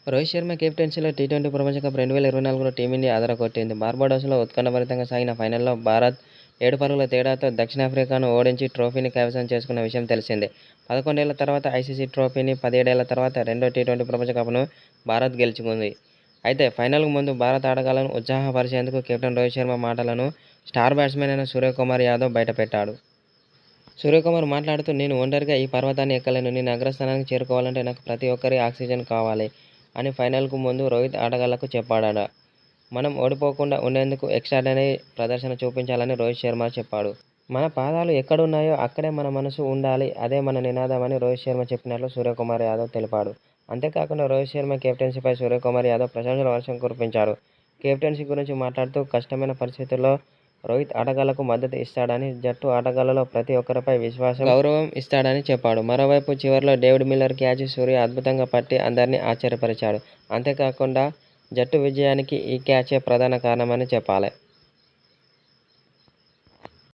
Rohit Sharma కెప్టెన్సీలో T20 ప్రపంచ cup 2024లో team India అదరగొట్టింది. బార్బడోస్లో ఉత్కంఠభరితంగా సాగిన ఫైనల్లో భారత్ 7 పరుగుల తేడాతో దక్షిణాఫ్రికాను ఓడించి ట్రోఫీని కైవసం చేసుకున్న విషయం తెలిసిందే. 11 ఏళ్ల తర్వాత ఐసీసీ ట్రోఫీని, 17 ఏళ్ల తర్వాత రెండో టీ20 ప్రపంచ కప్ను భారత్ గెలుచుకుంది. అయితే ఫైనల్కు ముందు భారత ఆటగాళ్లను ఉత్సాహపరిచేందుకు కెప్టెన్ రోహిత్ శర్మ మాటలను స్టార్ బ్యాట్స్మన్ అయిన సూర్యకుమార్ యాదవ్ బయటపెట్టాడు. సూర్యకుమార్ మాట్లాడుతూ, నేను ఒంటరిగా ఈ పర్వతాన్ని ఎక్కలేను. నేను అగ్రస్థానానికి చేరుకోవాలంటే నాకు ప్రతి ఒక్కరి ఆక్సిజన్ కావాలి అని ఫైనల్కు ముందు రోహిత్ ఆటగాళ్లకు చెప్పాడట. మనం ఓడిపోకుండా ఉండేందుకు ఎక్స్ట్రాడనరీ ప్రదర్శన చూపించాలని రోహిత్ శర్మ చెప్పాడు. మన పాదాలు ఎక్కడున్నాయో అక్కడే మన మనసు ఉండాలి, అదే మన నినాదం అని రోహిత్ శర్మ చెప్పినట్లు సూర్యకుమార్ యాదవ్ తెలిపాడు. అంతేకాకుండా రోహిత్ శర్మ కెప్టెన్సీపై సూర్యకుమార్ యాదవ్ ప్రశంసల వర్షం కురిపించారు. కెప్టెన్సీ గురించి మాట్లాడుతూ, కష్టమైన పరిస్థితుల్లో రోహిత్ ఆటగాళ్లకు మద్దతు ఇస్తాడని, జట్టు ఆటగాళ్లలో ప్రతి ఒక్కరిపై విశ్వాసం, గౌరవం ఇస్తాడని చెప్పాడు. మరోవైపు చివర్లో డేవిడ్ మిల్లర్ క్యాచ్ సూర్య అద్భుతంగా పట్టి అందరినీ ఆశ్చర్యపరిచాడు. అంతేకాకుండా జట్టు విజయానికి ఈ క్యాచే ప్రధాన కారణమని చెప్పాలి.